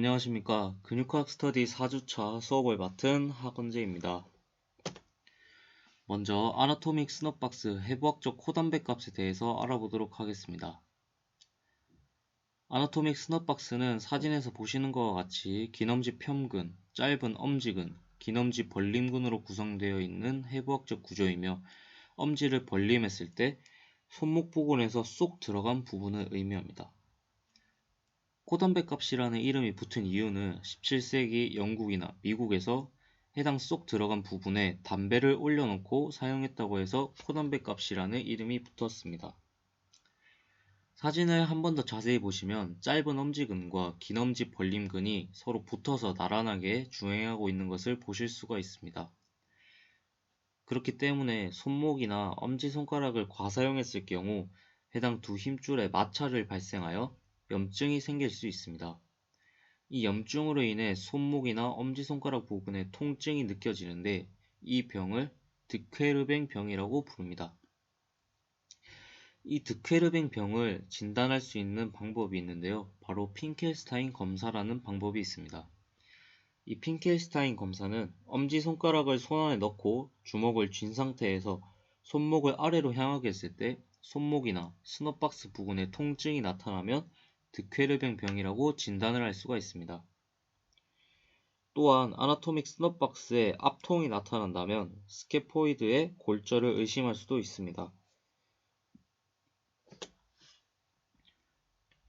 안녕하십니까. 근육학 스터디 4주차 수업을 맡은 하건재입니다. 먼저 아나토믹 스넛박스 해부학적 코단백 값에 대해서 알아보도록 하겠습니다. 아나토믹 스넛박스는 사진에서 보시는 것과 같이 긴 엄지 뼘근, 짧은 엄지근, 긴 엄지 벌림근으로 구성되어 있는 해부학적 구조이며 엄지를 벌림했을 때 손목 부근에서 쏙 들어간 부분을 의미합니다. 코단백 값이라는 이름이 붙은 이유는 17세기 영국이나 미국에서 해당 쏙 들어간 부분에 담배를 올려놓고 사용했다고 해서 코단백 값이라는 이름이 붙었습니다. 사진을 한 번 더 자세히 보시면 짧은 엄지근과 긴 엄지 벌림근이 서로 붙어서 나란하게 주행하고 있는 것을 보실 수가 있습니다. 그렇기 때문에 손목이나 엄지손가락을 과사용했을 경우 해당 두 힘줄에 마찰을 발생하여 염증이 생길 수 있습니다. 이 염증으로 인해 손목이나 엄지손가락 부분에 통증이 느껴지는데 이 병을 득회르뱅 병이라고 부릅니다. 이 득회르뱅 병을 진단할 수 있는 방법이 있는데요. 바로 핑켈스타인 검사라는 방법이 있습니다. 이 핑켈스타인 검사는 엄지손가락을 손 안에 넣고 주먹을 쥔 상태에서 손목을 아래로 향하게 했을 때 손목이나 스넛박스 부근에 통증이 나타나면 득회르뱅 병이라고 진단을 할 수가 있습니다. 또한 아나토믹 스넛박스에 압통이 나타난다면 스케포이드의 골절을 의심할 수도 있습니다.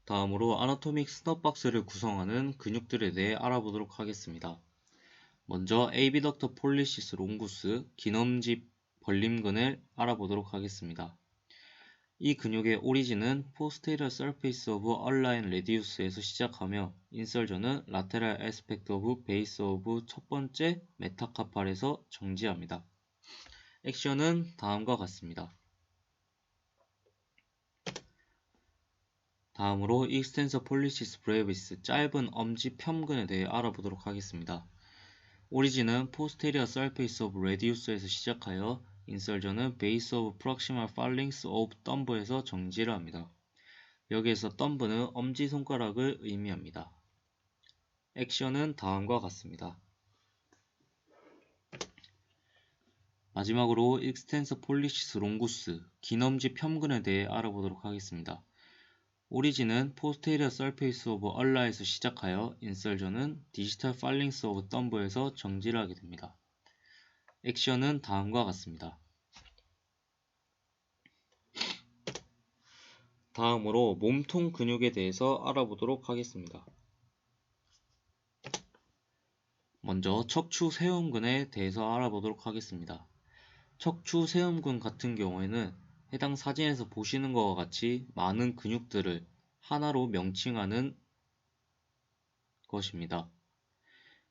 다음으로 아나토믹 스넛박스를 구성하는 근육들에 대해 알아보도록 하겠습니다. 먼저 에이비덕터 폴리시스 롱구스 긴 엄지 벌림근을 알아보도록 하겠습니다. 이 근육의 오리진은 posterior surface of align radius에서 시작하며 인설전은 lateral aspect of base of 첫 번째 메타카팔에서 정지합니다. 액션은 다음과 같습니다. 다음으로 extensor pollicis brevis 짧은 엄지 뼘근에 대해 알아보도록 하겠습니다. 오리진은 posterior surface of radius에서 시작하여 인설전은 base of proximal phalanx of thumb에서 정지를 합니다. 여기에서 thumb는 엄지손가락을 의미합니다. 액션은 다음과 같습니다. 마지막으로 extensor pollicis longus 긴 엄지 뼘근에 대해 알아보도록 하겠습니다. 오리진은 posterior surface of ulna에서 시작하여 인설전은 digital phalanx of thumb에서 정지를 하게 됩니다. 액션은 다음과 같습니다. 다음으로 몸통 근육에 대해서 알아보도록 하겠습니다. 먼저 척추 세움근에 대해서 알아보도록 하겠습니다. 척추 세움근 같은 경우에는 해당 사진에서 보시는 것과 같이 많은 근육들을 하나로 명칭하는 것입니다.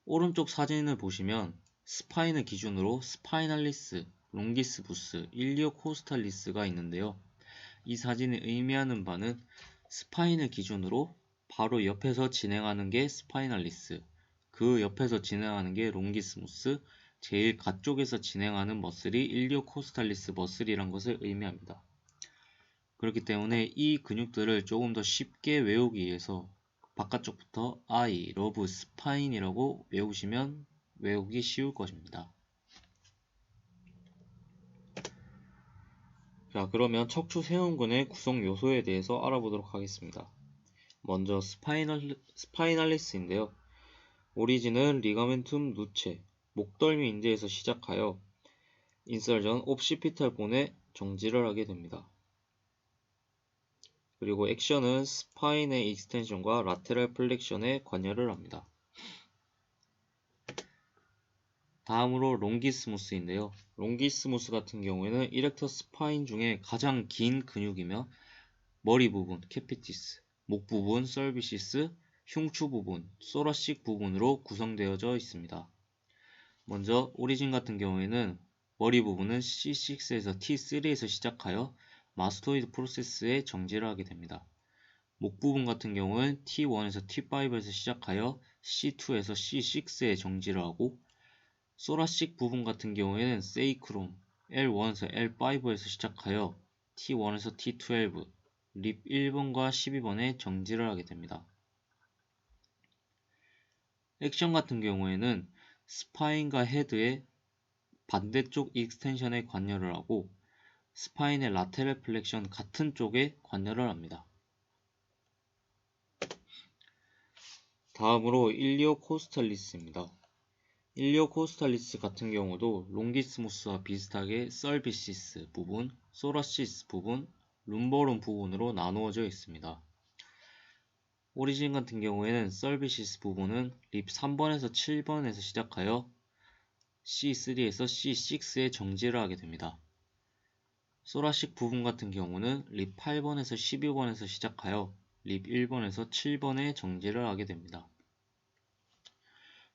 오른쪽 사진을 보시면 스파인을 기준으로 스파이날리스, 롱기스부스, 일리오코스탈리스가 있는데요. 이 사진이 의미하는 바는 스파인을 기준으로 바로 옆에서 진행하는 게 스파이날리스, 그 옆에서 진행하는 게 롱기스무스, 제일 가쪽에서 진행하는 머슬이 일리오코스탈리스 머슬이란 것을 의미합니다. 그렇기 때문에 이 근육들을 조금 더 쉽게 외우기 위해서 바깥쪽부터 I, love, 스파인이라고 외우시면 외우기 쉬울 것입니다. 자, 그러면 척추 세움근의 구성 요소에 대해서 알아보도록 하겠습니다. 먼저 스파이날리스인데요. 오리진은 리가멘툼 누체, 목덜미 인대에서 시작하여 인설전 옵시피탈 본에 정지를 하게 됩니다. 그리고 액션은 스파인의 익스텐션과 라테랄 플렉션에 관여를 합니다. 다음으로 롱기스무스인데요. 롱기스무스 같은 경우에는 이렉터 스파인 중에 가장 긴 근육이며 머리 부분 캐피티스, 목 부분 설비시스, 흉추 부분 소라식 부분으로 구성되어져 있습니다. 먼저 오리진 같은 경우에는 머리 부분은 C6에서 T3에서 시작하여 마스토이드 프로세스에 정지를 하게 됩니다. 목 부분 같은 경우는 T1에서 T5에서 시작하여 C2에서 C6에 정지를 하고 소라식 부분 같은 경우에는 세이크롬 L1에서 L5에서 시작하여 T1에서 T12, 립 1번과 12번에 정지를 하게 됩니다. 액션 같은 경우에는 스파인과 헤드의 반대쪽 익스텐션에 관여를 하고 스파인의 라테럴 플렉션 같은 쪽에 관여를 합니다. 다음으로 일리오코스탈리스입니다. 일리오코스탈리스 같은 경우도 롱기스무스와 비슷하게 썰비시스 부분, 소라시스 부분, 룸보론 부분으로 나누어져 있습니다. 오리진 같은 경우에는 썰비시스 부분은 립 3번에서 7번에서 시작하여 C3에서 C6에 정지를 하게 됩니다. 소라식 부분 같은 경우는 립 8번에서 12번에서 시작하여 립 1번에서 7번에 정지를 하게 됩니다.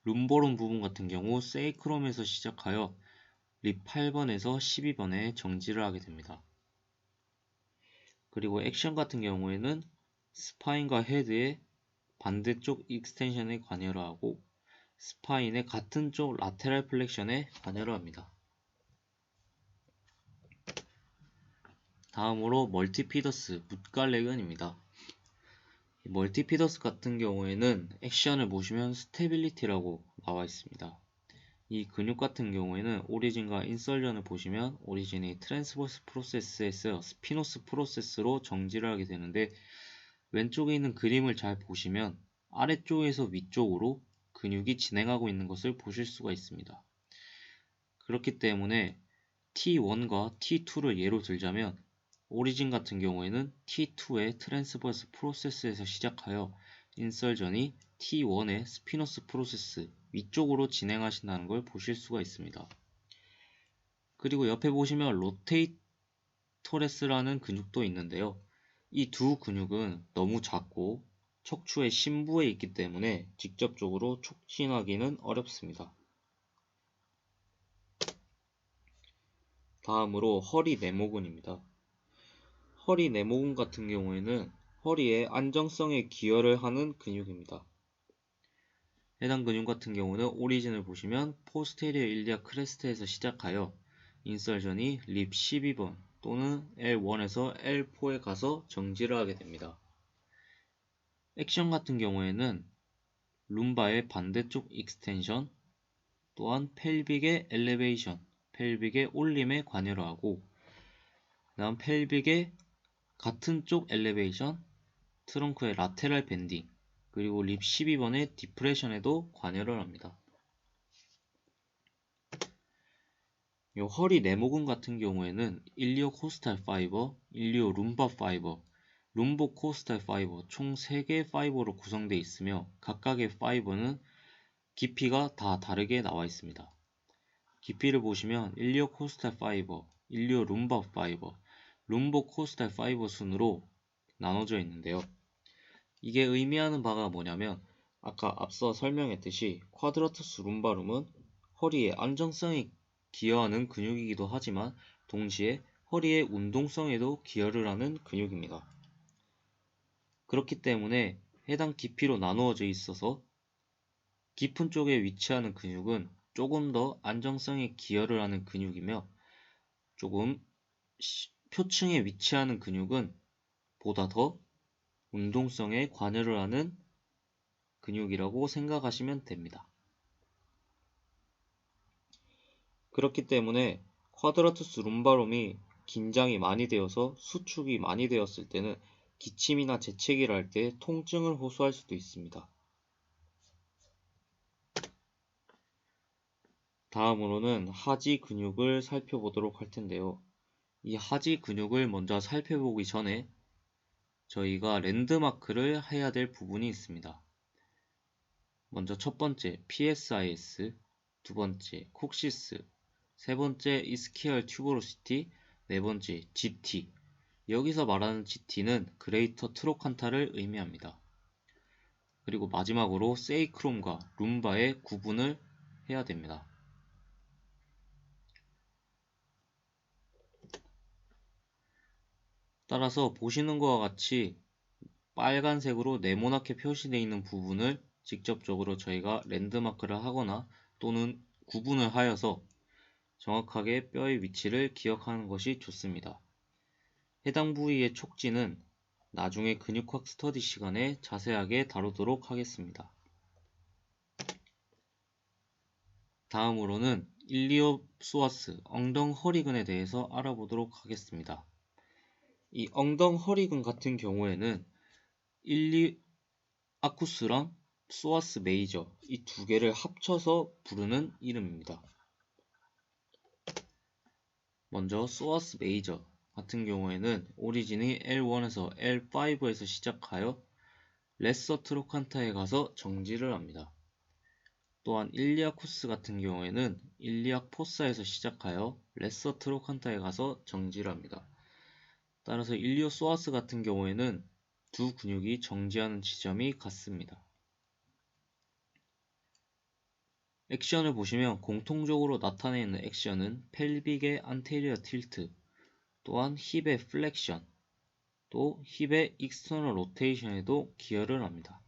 룸보론 부분 같은 경우 세이크롬에서 시작하여 립 8번에서 12번에 정지를 하게 됩니다. 그리고 액션 같은 경우에는 스파인과 헤드의 반대쪽 익스텐션에 관여를 하고 스파인의 같은 쪽 라테랄 플렉션에 관여를 합니다. 다음으로 멀티피더스 뭇갈래근입니다. 멀티피더스 같은 경우에는 액션을 보시면 스테빌리티라고 나와 있습니다. 이 근육 같은 경우에는 오리진과 인설전을 보시면 오리진이 트랜스버스 프로세스에서 스피노스 프로세스로 정지를 하게 되는데 왼쪽에 있는 그림을 잘 보시면 아래쪽에서 위쪽으로 근육이 진행하고 있는 것을 보실 수가 있습니다. 그렇기 때문에 T1과 T2를 예로 들자면 오리진 같은 경우에는 T2의 트랜스버스 프로세스에서 시작하여 인설전이 T1의 스피노스 프로세스 위쪽으로 진행하신다는 걸 보실 수가 있습니다. 그리고 옆에 보시면 로테이토레스라는 근육도 있는데요. 이 두 근육은 너무 작고 척추의 심부에 있기 때문에 직접적으로 촉진하기는 어렵습니다. 다음으로 허리 내모근입니다. 허리 내모근 같은 경우에는 허리의 안정성에 기여를 하는 근육입니다. 해당 근육 같은 경우는 오리진을 보시면 포스테리어 일리아 크레스트에서 시작하여 인설전이 립 12번 또는 L1에서 L4에 가서 정지를 하게 됩니다. 액션 같은 경우에는 룸바의 반대쪽 익스텐션 또한 펠빅의 엘리베이션, 펠빅의 올림에 관여를 하고 다음 펠빅의 같은 쪽 엘리베이션, 트렁크의 라테랄 밴딩, 그리고 립 12번의 디프레션에도 관여를 합니다. 이 허리 내모근 같은 경우에는 일리오 코스탈 파이버, 일리오 룸바 파이버, 룸보 코스탈 파이버 총 3개의 파이버로 구성되어 있으며 각각의 파이버는 깊이가 다 다르게 나와 있습니다. 깊이를 보시면 일리오 코스탈 파이버, 일리오 룸바 파이버, 룸보 코스탈 파이버 순으로 나눠져 있는데요. 이게 의미하는 바가 뭐냐면 아까 앞서 설명했듯이 쿼드라투스 룸바룸은 허리의 안정성에 기여하는 근육이기도 하지만 동시에 허리의 운동성에도 기여를 하는 근육입니다. 그렇기 때문에 해당 깊이로 나누어져 있어서 깊은 쪽에 위치하는 근육은 조금 더 안정성에 기여를 하는 근육이며 조금 표층에 위치하는 근육은 보다 더 운동성에 관여를 하는 근육이라고 생각하시면 됩니다. 그렇기 때문에 쿼드라투스 룸바룸이 긴장이 많이 되어서 수축이 많이 되었을 때는 기침이나 재채기를 할 때 통증을 호소할 수도 있습니다. 다음으로는 하지 근육을 살펴보도록 할 텐데요. 이 하지 근육을 먼저 살펴보기 전에 저희가 랜드마크를 해야 될 부분이 있습니다. 먼저 첫 번째 PSIS, 두 번째 콕시스, 세 번째 이스키얼 튜버로시티, 네 번째 GT. 여기서 말하는 GT는 그레이터 트로칸타를 의미합니다. 그리고 마지막으로 세이크롬과 룸바의 구분을 해야 됩니다. 따라서 보시는 것과 같이 빨간색으로 네모나게 표시되어 있는 부분을 직접적으로 저희가 랜드마크를 하거나 또는 구분을 하여서 정확하게 뼈의 위치를 기억하는 것이 좋습니다. 해당 부위의 촉진은 나중에 근육학 스터디 시간에 자세하게 다루도록 하겠습니다. 다음으로는 일리오소아스 엉덩허리근에 대해서 알아보도록 하겠습니다. 이 엉덩허리근 같은 경우에는 일리아쿠스랑 소아스 메이저 이 두 개를 합쳐서 부르는 이름입니다. 먼저 소아스 메이저 같은 경우에는 오리진이 L1에서 L5에서 시작하여 레서 트로칸타에 가서 정지를 합니다. 또한 일리아쿠스 같은 경우에는 일리악 포사에서 시작하여 레서 트로칸타에 가서 정지를 합니다. 따라서 일리오소아스 같은 경우에는 두 근육이 정지하는 지점이 같습니다. 액션을 보시면 공통적으로 나타내는 액션은 펠빅의 안테리어 틸트, 또한 힙의 플렉션, 또 힙의 익스터널 로테이션에도 기여를 합니다.